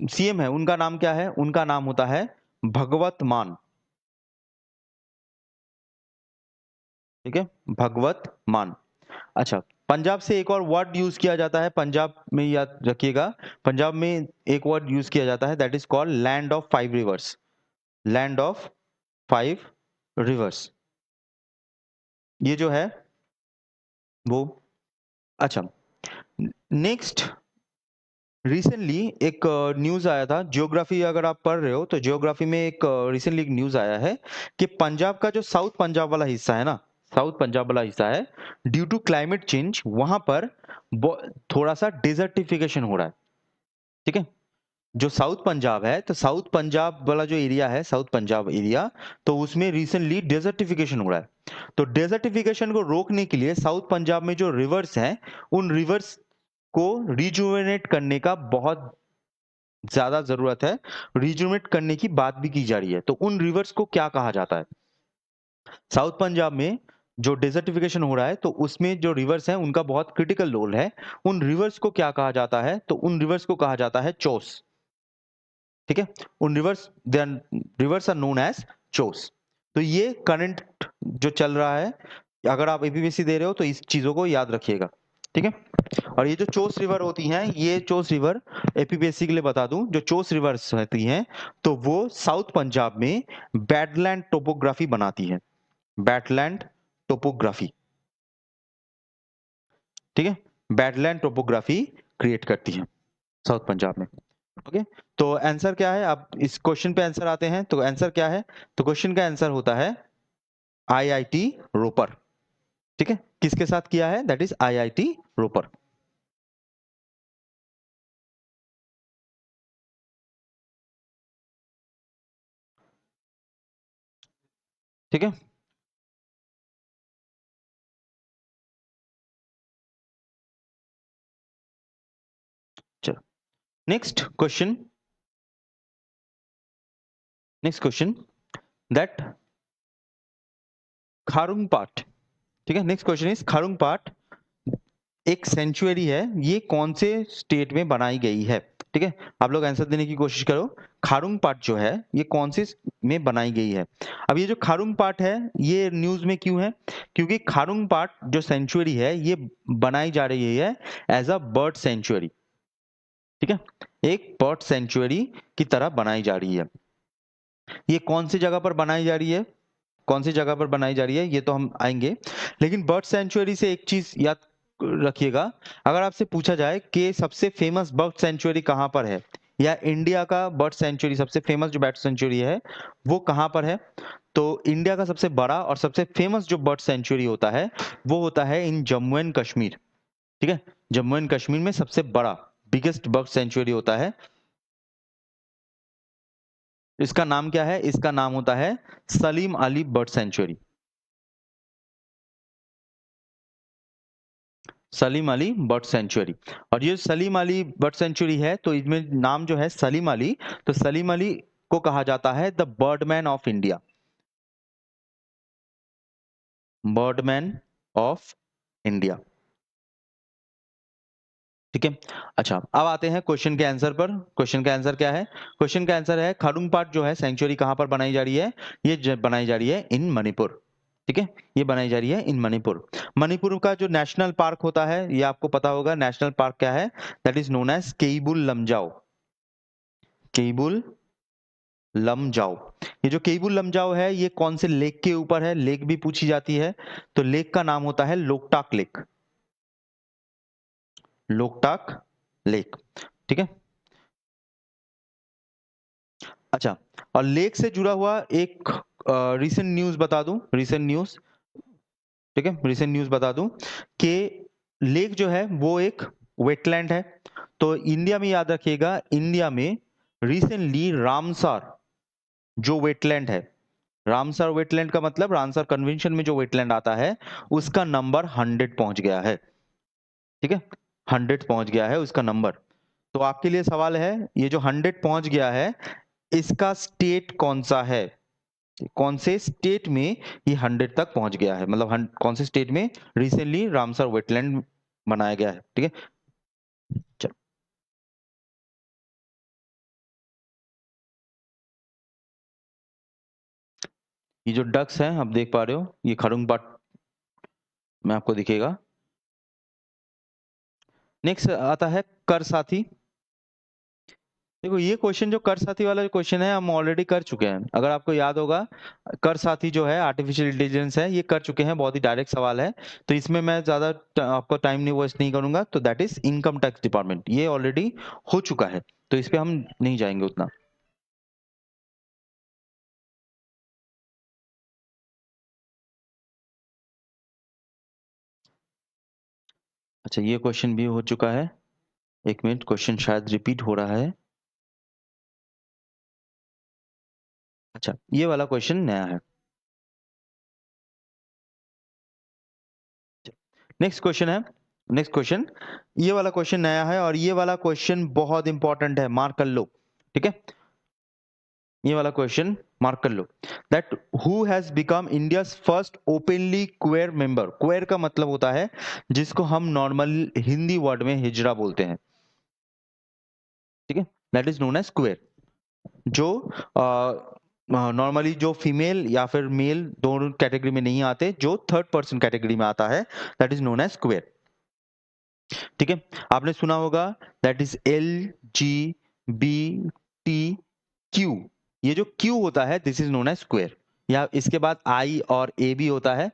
सीएम है उनका नाम क्या है? उनका नाम होता है भगवत मान। ठीक है, भगवत मान। अच्छा, पंजाब से एक और वर्ड यूज किया जाता है, पंजाब में याद रखिएगा, पंजाब में एक वर्ड यूज किया जाता है, that is called land of 5 reverse, land of 5 reverse, ये जो है वो। अच्छा, नेक्स्ट, रिसेंटली एक न्यूज आया था, जियोग्राफी अगर आप पढ़ रहे हो तो जियोग्राफी में एक रिसेंटली एक न्यूज आया है कि पंजाब का जो साउथ पंजाब वाला हिस्सा है ना, साउथ पंजाब वाला हिस्सा है, ड्यू टू क्लाइमेट चेंज वहां पर थोड़ा सा डिजर्टिफिकेशन हो रहा है। ठीक है, जो साउथ पंजाब है, तो साउथ पंजाब वाला जो एरिया है, साउथ पंजाब एरिया, तो उसमें रिसेंटली डेजर्टिफिकेशन हो रहा है। तो डेजर्टिफिकेशन को रोकने के लिए साउथ पंजाब में जो रिवर्स हैं, उन रिवर्स को रिजुवेनेट करने का बहुत ज्यादा जरूरत है, रिजुवेनेट करने की बात भी की जा रही है। तो उन रिवर्स को क्या कहा जाता है? साउथ पंजाब में जो डेजर्टिफिकेशन हो रहा है, तो उसमें जो रिवर्स है उनका बहुत क्रिटिकल रोल है। उन रिवर्स को क्या कहा जाता है? तो उन रिवर्स को कहा जाता है चोस। ठीक है, उन rivers, rivers are known as chos. तो ये करंट जो चल रहा है, अगर आप एपीपीसी दे रहे हो तो इस चीजों को याद रखिएगा। ठीक है, और ये जो चोस रिवर होती हैं, ये चोस रिवर एपीपीएससी के लिए बता दूं, जो चोस रिवर्स होती हैं तो वो साउथ पंजाब में बैडलैंड टोपोग्राफी बनाती है, बैडलैंड टोपोग्राफी, ठीक है, बैडलैंड टोपोग्राफी क्रिएट करती है साउथ पंजाब में। ओके, तो आंसर क्या है, आप इस क्वेश्चन पे आंसर आते हैं, तो आंसर क्या है, तो क्वेश्चन का आंसर होता है आईआईटी रोपर, ठीक है, किसके साथ किया है, दैट इज आईआईटी रोपर। ठीक है, चलो next question, next question that Kharung Pat, ठीक है, नेक्स्ट क्वेश्चन इज खारुंग पाट एक सेंचुरी है, ये कौन से स्टेट में बनाई गई है, ठीक है, आप लोग आंसर देने की कोशिश करो। खारुंग पाट जो है ये कौन से में बनाई गई है। अब ये जो खारुंग पाट है ये न्यूज में क्यों है, क्योंकि खारुंग पाट जो सेंचुरी है ये बनाई जा रही है एज अ बर्ड सेंचुरी, ठीक है, एक बर्ड सेंचुरी की तरह बनाई जा रही है। ये कौन सी जगह पर बनाई जा रही है, कौन सी जगह पर बनाई जा रही है ये तो हम आएंगे, लेकिन बर्ड सेंचुरी से एक चीज याद रखिएगा, अगर आपसे पूछा जाए कि सबसे फेमस बर्ड सेंचुरी कहां पर है, या इंडिया का बर्ड सेंचुरी सबसे फेमस जो बर्ड सेंचुरी है वो कहां पर है, तो इंडिया का सबसे बड़ा और सबसे फेमस जो बर्ड सेंचुरी होता है वो होता है इन जम्मू एंड कश्मीर, ठीक है, जम्मू एंड कश्मीर में सबसे बड़ा बिगेस्ट बर्ड सेंचुरी होता है, इसका नाम क्या है, इसका नाम होता है Salim Ali bird sanctuary, Salim Ali bird sanctuary. और ये सलीम अली बर्ड सेंचुरी है तो इसमें नाम जो है सलीम अली, तो सलीम अली को कहा जाता है the Birdman of India, Birdman of India, ठीक है। अच्छा अब आते हैं क्वेश्चन के आंसर पर, क्वेश्चन का आंसर क्या है, क्वेश्चन का आंसर है खारुंग पाट जो है सेंचुरी कहां पर बनाई जा रही है, ये बनाई जा रही है इन मणिपुर, ठीक है, ये बनाई जा रही है इन मणिपुर। मणिपुर का जो नेशनल पार्क होता है ये आपको पता होगा, नेशनल पार्क क्या है, that is known as Keibul Lamjao, Keibul Lamjao. ये जो केइबुल लमजाओ है ये कौन से लेक के ऊपर है, लेक भी पूछी जाती है, तो लेक का नाम होता है लोकटाक लेक, लोकटाक लेक, ठीक है। अच्छा, और लेक से जुड़ा हुआ एक रीसेंट न्यूज बता दूं, रीसेंट न्यूज, ठीक है, रीसेंट न्यूज बता दूं कि लेक जो है वो एक वेटलैंड है, तो इंडिया में याद रखिएगा, इंडिया में रिसेंटली रामसर जो वेटलैंड है, रामसर वेटलैंड का मतलब रामसर कन्वेंशन में जो वेटलैंड आता है उसका नंबर 100 पहुंच गया है, ठीक है, 100 पहुंच गया है उसका नंबर। तो आपके लिए सवाल है, ये जो 100 पहुंच गया है इसका स्टेट कौन सा है, कौन से स्टेट में ये 100 तक पहुंच गया है, मतलब कौन से स्टेट में रिसेंटली रामसर वेटलैंड बनाया गया है, ठीक है। चलो ये जो डक्स हैं आप देख पा रहे हो, ये खरुंग पाट में आपको दिखेगा। नेक्स्ट आता है कर साथी। देखो ये क्वेश्चन जो कर साथी वाला क्वेश्चन है हम ऑलरेडी कर चुके हैं, अगर आपको याद होगा, कर साथी जो है आर्टिफिशियल इंटेलिजेंस है ये कर चुके हैं, बहुत ही डायरेक्ट सवाल है, तो इसमें मैं ज्यादा आपको टाइम नहीं वेस्ट नहीं करूंगा, तो that is income tax department, ये ऑलरेडी हो चुका है, तो इस पे हम नहीं जाएंगे उतना। अच्छा ये क्वेश्चन भी हो चुका है, एक मिनट, क्वेश्चन शायद रिपीट हो रहा है। अच्छा ये वाला क्वेश्चन नया है। नेक्स्ट क्वेश्चन है, नेक्स्ट क्वेश्चन, ये वाला क्वेश्चन नया है और ये वाला क्वेश्चन बहुत इंपॉर्टेंट है, मार्क कर लो, ठीक है, ये वाला क्वेश्चन मार्क कर लो, that who has become India's first openly queer member, queer का मतलब होता है जिसको हम नॉर्मल हिंदी वर्ड में हिजड़ा बोलते हैं, ठीक है, that is known as queer, जो नॉर्मली जो फीमेल या फिर मेल दोनों कैटेगरी में नहीं आते, जो थर्ड पर्सन कैटेगरी में आता है, that is known as queer, ठीक है। आपने सुना होगा दैट इज LGBTQ, ये जो Q होता है this is known as square, या इसके बाद I और A भी होता है,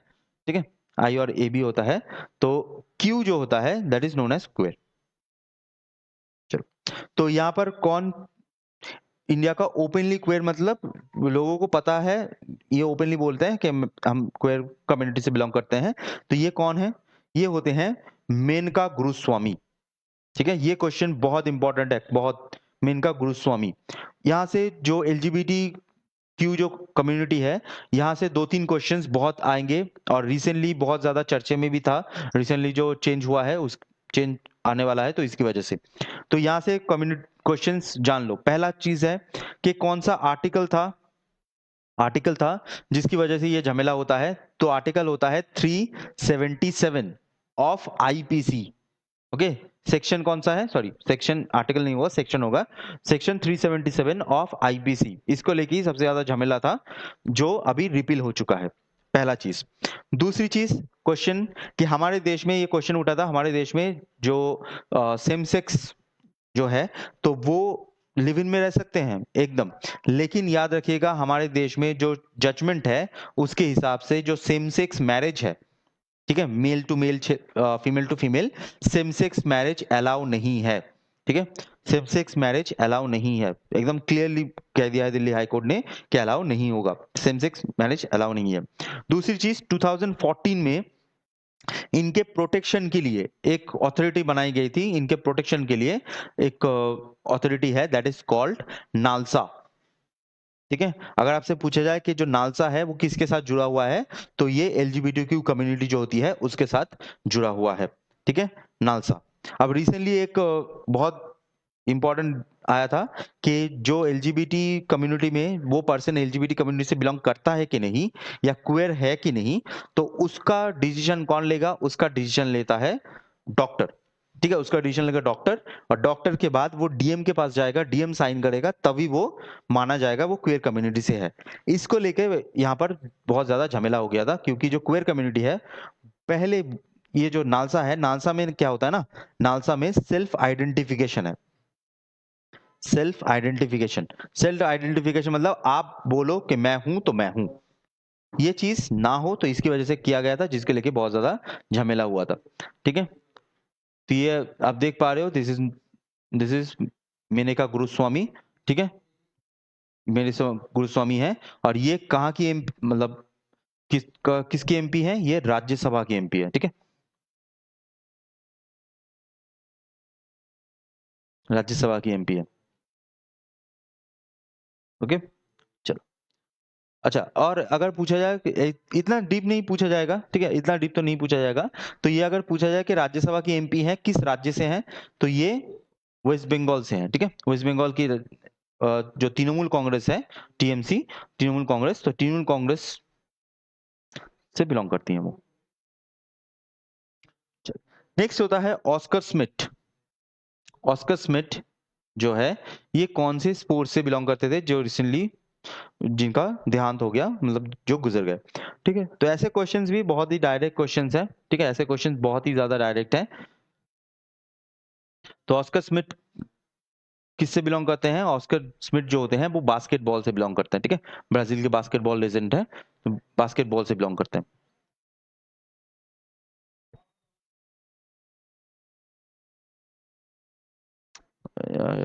ठीक है, आई और ए बी होता है, तो क्यू जो होता है that is known as square. चलो, तो यहाँ पर कौन इंडिया का ओपनली क्वेयर, मतलब लोगों को पता है, ये ओपनली बोलते हैं कि हम क्वेयर कम्युनिटी से बिलोंग करते हैं, तो ये कौन है? ये होते हैं मेनका गुरुस्वामी। ठीक है, ये क्वेश्चन बहुत इंपॉर्टेंट है, बहुत। मेनका गुरुस्वामी, यहाँ से जो एलजीबीटी क्यू जो कम्युनिटी है, यहाँ से 2-3 क्वेश्चंस बहुत आएंगे, और रिसेंटली बहुत ज्यादा चर्चे में भी था। रिसेंटली जो चेंज हुआ है, उस चेंज आने वाला है, तो इसकी वजह से तो यहाँ से कम्युनिटी क्वेश्चंस जान लो। पहला चीज है कि कौन सा आर्टिकल था जिसकी वजह से ये झमेला होता है, तो आर्टिकल होता है 377 ऑफ आईपीसी। ओके, सेक्शन कौन सा है? सॉरी, सेक्शन, आर्टिकल नहीं होगा, सेक्शन होगा। सेक्शन 377 ऑफ आईपीसी, इसको लेके ही सबसे ज्यादा झमेला था, जो अभी रिपील हो चुका है। पहला चीज। दूसरी चीज, क्वेश्चन कि हमारे देश में, ये क्वेश्चन उठा था, हमारे देश में जो सेम सेक्स जो है, तो वो लिव इन में रह सकते हैं एकदम, लेकिन याद रखिएगा हमारे देश में जो जजमेंट है, उसके हिसाब से जो सेम सेक्स मैरिज है, ठीक है, male to male, female to female, same sex marriage allow नहीं है। ठीक है, सेम सेक्स मैरिज अलाउ नहीं है, एकदम क्लियरली कह दिया है दिल्ली हाई कोर्ट ने कि अलाउ नहीं होगा, सेम सेक्स मैरिज अलाउ नहीं है। दूसरी चीज, 2014 में इनके प्रोटेक्शन के लिए एक अथॉरिटी बनाई गई थी, इनके प्रोटेक्शन के लिए एक अथॉरिटी है, दैट इज कॉल्ड नालसा। ठीक है, अगर आपसे पूछा जाए कि जो नालसा है वो किसके साथ जुड़ा हुआ है, तो ये एलजीबीटीक्यू कम्युनिटी जो होती है उसके साथ जुड़ा हुआ है। ठीक है, नालसा। अब रिसेंटली एक बहुत इंपॉर्टेंट आया था कि जो एलजीबीटी कम्युनिटी में वो पर्सन एलजीबीटी कम्युनिटी से बिलोंग करता है कि नहीं, या क्वेयर है कि नहीं, तो उसका डिसीजन कौन लेगा? उसका डिसीजन लेता है डॉक्टर। ठीक है, उसका डिसीजन लेगा डॉक्टर, और डॉक्टर के बाद वो डीएम के पास जाएगा, डीएम साइन करेगा, तभी वो माना जाएगा वो क्वेयर कम्युनिटी से है। इसको लेके यहाँ पर बहुत ज्यादा झमेला हो गया था, क्योंकि जो क्वेयर कम्युनिटी है, पहले ये जो नालसा है, नालसा में क्या होता है ना, नालसा में सेल्फ आइडेंटिफिकेशन है। सेल्फ आइडेंटिफिकेशन मतलब आप बोलो कि मैं हूं तो मैं हूं, ये चीज ना हो, तो इसकी वजह से किया गया था, जिसके लेके बहुत ज्यादा झमेला हुआ था। ठीक है, तो ये आप देख पा रहे हो, दिस इज मेनका गुरुस्वामी। ठीक है, मेरे गुरुस्वामी है, और ये कहाँ की मतलब किसकी एमपी है? ये राज्यसभा की एमपी है। ठीक है, राज्यसभा की एमपी है। ओके, चलो। अच्छा, और अगर पूछा जाए इतना डीप नहीं पूछा जाएगा, ठीक है, इतना डीप तो नहीं पूछा जाएगा, तो ये अगर पूछा जाए कि राज्यसभा की एमपी है किस राज्य से हैं, तो ये वेस्ट बंगाल से हैं। ठीक है, वेस्ट बंगाल की जो तृणमूल कांग्रेस है, टीएमसी, तृणमूल कांग्रेस, तो तृणमूल कांग्रेस से बिलोंग करती हैं वो। नेक्स्ट होता है ऑस्कर स्मिथ। ऑस्कर स्मिथ जो है, ये कौन से स्पोर्ट्स से बिलोंग करते थे, जो रिसेंटली जिनका देहांत हो गया, मतलब जो गुजर गए। ठीक है, तो ऐसे क्वेश्चंस भी बहुत ही डायरेक्ट क्वेश्चंस हैं। ठीक है, ऐसे क्वेश्चंस बहुत ही ज्यादा डायरेक्ट हैं। तो ऑस्कर स्मिथ किससे बिलोंग करते हैं? ऑस्कर स्मिथ जो होते हैं वो बास्केटबॉल से बिलोंग करते हैं। ठीक है, ब्राजील के बास्केटबॉल लेजेंड है, तो बास्केटबॉल से बिलोंग करते हैं।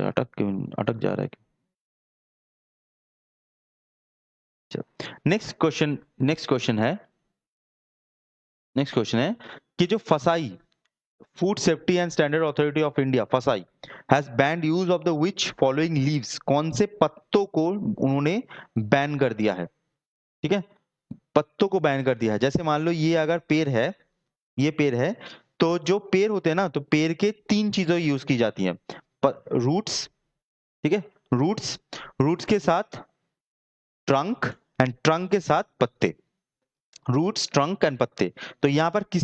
अटक क्यों, अटक जा रहा है क्यों? नेक्स्ट क्वेश्चन है कि जो FSSAI, food safety and standard authority of India, FSSAI, has banned use of the which following leaves, कौन से पत्तों को उन्होंने बैन कर दिया है? ठीक है, पत्तों को बैन कर दिया है। जैसे मान लो ये अगर पेड़ है, ये पेड़ है, तो जो पेड़ होते हैं ना, तो पेड़ के 3 चीजें यूज की जाती हैं। रूट्स, ठीक है, रूट्स, रूट्स के साथ ट्रंक, एंड ट्रंक के साथ पत्ते। रूट्स, ट्रंक एंड पत्ते। तो यहां पर किस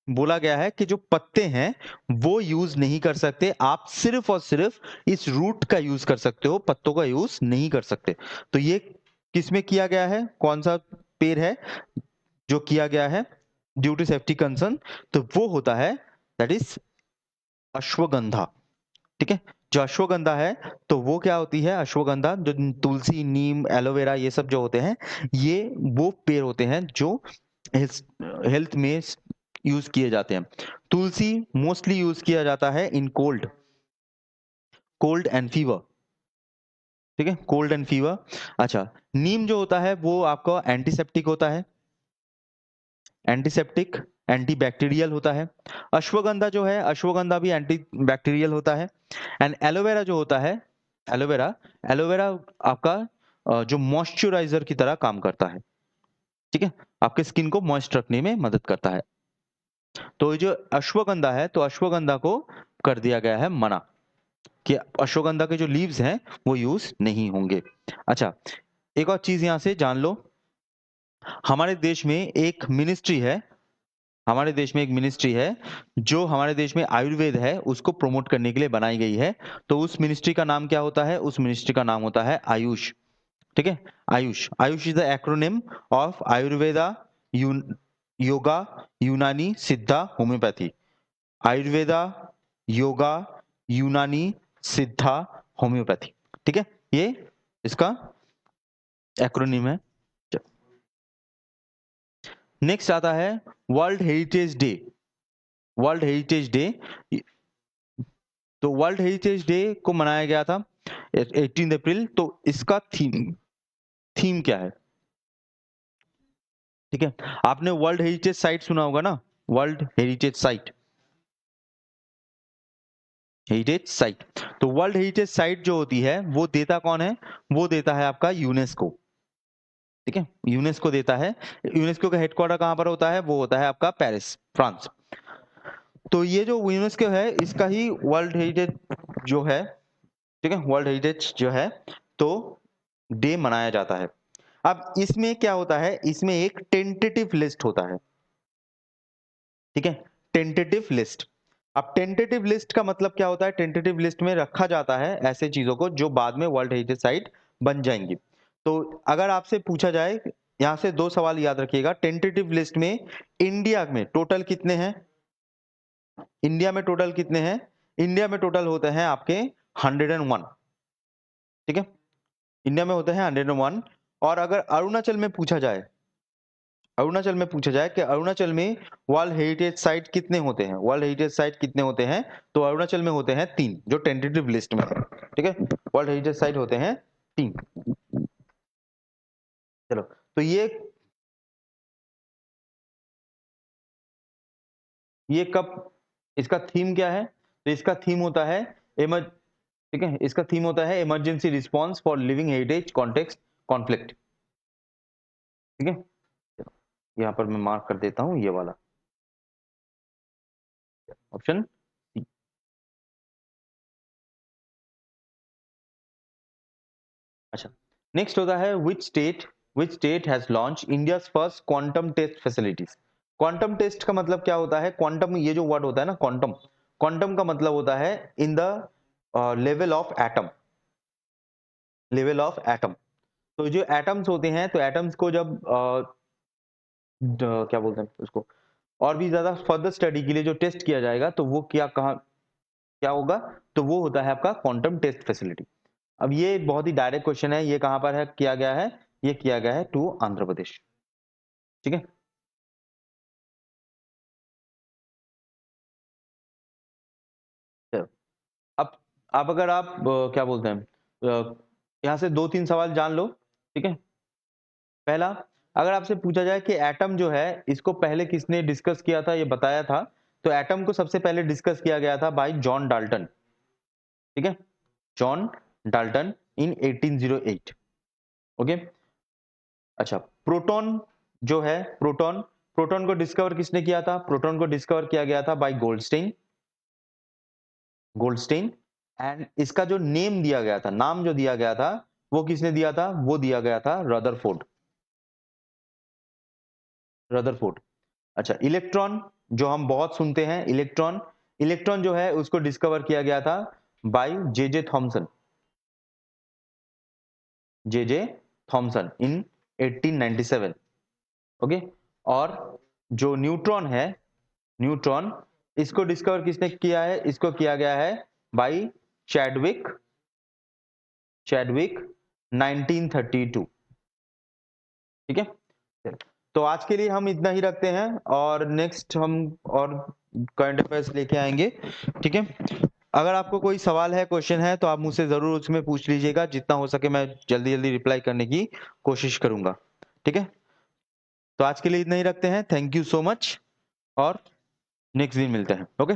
बोला गया है कि जो पत्ते हैं वो यूज नहीं कर सकते, आप सिर्फ और सिर्फ इस रूट का यूज कर सकते हो, पत्तों का यूज नहीं कर सकते। तो ये किसमें किया गया है? कौन सा पेड़ है जो किया गया है ड्यू टू सेफ्टी कंसर्न? तो वो होता है दैट इज अश्वगंधा। ठीक है, जो अश्वगंधा है, तो वो क्या होती है? अश्वगंधा, जो तुलसी, नीम, एलोवेरा, ये सब जो होते हैं, ये वो पेड़ होते हैं जो हेल्थ में यूज किए जाते हैं। तुलसी मोस्टली यूज किया जाता है इन कोल्ड एंड फीवर, ठीक है, कोल्ड एंड फीवर। अच्छा, नीम जो होता है वो आपका एंटीसेप्टिक होता है, एंटीसेप्टिक एंटीबैक्टीरियल होता है। अश्वगंधा जो है, अश्वगंधा भी एंटीबैक्टीरियल होता है। एंड एलोवेरा जो होता है, एलोवेरा एलोवेरा आपका जो मॉइस्चराइजर की तरह काम करता है, ठीक है, आपके स्किन को मॉइस्ट रखने में मदद करता है। तो ये जो अश्वगंधा है, तो अश्वगंधा को कर दिया गया है मना कि अश्वगंधा के जो लीव्स हैं वो यूज नहीं होंगे। अच्छा, एक और चीज यहां से जान लो, हमारे देश में एक मिनिस्ट्री है, हमारे देश में एक मिनिस्ट्री है जो हमारे देश में आयुर्वेद है उसको प्रमोट करने के लिए बनाई गई है। तो उस मिनिस्ट्री का नाम क्या होता है? उस मिनिस्ट्री का नाम होता है आयुष, ठीक है, Ayush. Ayush is the acronym of Ayurveda, yoga, यूनानी, सिद्धा, होम्योपैथी। आयुर्वेदा, योगा, यूनानी, सिद्धा, होम्योपैथी, ठीक है, ये इसका एक्रोनिम है। नेक्स्ट आता है world heritage day. World heritage day, तो वर्ल्ड हेरिटेज डे को मनाया गया था 18 अप्रैल। तो इसका थीम थीम क्या है? ठीक है, आपने वर्ल्ड हेरिटेज साइट सुना होगा ना, world heritage site, heritage site. तो वर्ल्ड हेरिटेज साइट जो होती है वो देता कौन है? वो देता है आपका यूनेस्को, ठीक है, यूनेस्को देता है। यूनेस्को का हेडक्वार्टर कहां पर होता है? वो होता है आपका पेरिस, फ्रांस। तो ये जो यूनेस्को है इसका ही वर्ल्ड हेरिटेज जो है, ठीक है, वर्ल्ड हेरिटेज जो है तो डे मनाया जाता है। अब इसमें क्या होता है? इसमें एक टेंटेटिव लिस्ट होता है, ठीक है, टेंटेटिव लिस्ट। अब टेंटेटिव लिस्ट का मतलब क्या होता है? टेंटेटिव लिस्ट में रखा जाता है ऐसे चीजों को जो बाद में वर्ल्ड हेरिटेज साइट बन जाएंगी। तो अगर आपसे पूछा जाए, यहां से दो सवाल याद रखिएगा, टेंटेटिव लिस्ट में इंडिया में टोटल कितने हैं? इंडिया में टोटल कितने हैं? इंडिया में टोटल होते हैं आपके 101, ठीक है, इंडिया में होते हैं 101। और अगर अरुणाचल में पूछा जाए, अरुणाचल में पूछा जाए कि अरुणाचल में वर्ल्ड हेरिटेज साइट कितने होते हैं, वर्ल्ड हेरिटेज साइट कितने होते हैं, तो अरुणाचल में होते हैं 3 जो टेंटेटिव लिस्ट में है, ठीक है, वर्ल्ड हेरिटेज साइट होते हैं 3। चलो, तो ये कब, इसका थीम क्या है? तो इसका थीम होता है ठीक है, इसका थीम होता है emergency response for living heritage context conflict, ठीक है, यहाँ पर मैं मार्क कर देता हूँ ये वाला ऑप्शन सी। अच्छा, नेक्स्ट होता है which state has launch India's first quantum test facilities. Quantum test का मतलब क्या होता है? क्वांटम, ये जो वर्ड होता है ना क्वांटम, क्वांटम का मतलब होता है in the level of atom, level of atom. तो जो एटम्स होते हैं, तो एटम्स को जब क्या बोलते हैं उसको, और भी ज्यादा फर्दर स्टडी के लिए जो टेस्ट किया जाएगा तो वो क्या होगा? तो वो होता है आपका क्वांटम टेस्ट फैसिलिटी। अब ये बहुत ही डायरेक्ट क्वेश्चन है, ये कहां पर है किया गया है? ये किया गया है टू आंध्र प्रदेश, ठीक है। चलो, अब अब अगर आप क्या बोलते हैं, यहां से 2-3 सवाल जान लो, ठीक है। पहला, अगर आपसे पूछा जाए कि एटम जो है इसको पहले किसने डिस्कस किया था, ये बताया था, तो एटम को सबसे पहले डिस्कस किया गया था बाय जॉन डाल्टन, ठीक है, जॉन डाल्टन इन 1808, ओके। अच्छा, प्रोटॉन जो है, प्रोटॉन, प्रोटॉन को डिस्कवर किसने किया था? प्रोटॉन को डिस्कवर किया गया था बाय गोल्डस्टेन, गोल्डस्टेन। एंड इसका जो नेम दिया गया था, नाम जो दिया गया था, वो किसने दिया था? वो दिया गया था रदरफोर्ड, रदरफोर्ड। अच्छा, इलेक्ट्रॉन जो हम बहुत सुनते हैं, इलेक्ट्रॉन, इलेक्ट्रॉन जो है उसको डिस्कवर किया गया था by J Thomson, J Thomson in 1897, okay. और जो न्यूट्रॉन है, न्यूट्रॉन, इसको डिस्कवर किसने किया है? इसको किया गया है बाय चैडविक, चैडविक 1932, ठीक है। तो आज के लिए हम इतना ही रखते हैं और नेक्स्ट हम और करंट अफेयर्स लेके आएंगे, ठीक है। अगर आपको कोई सवाल है, क्वेश्चन है, तो आप मुझसे जरूर उसमें पूछ लीजिएगा। जितना हो सके मैं जल्दी जल्दी रिप्लाई करने की कोशिश करूंगा, ठीक है। तो आज के लिए इतना ही रखते हैं। थैंक यू सो मच और नेक्स्ट दिन मिलते हैं। ओके।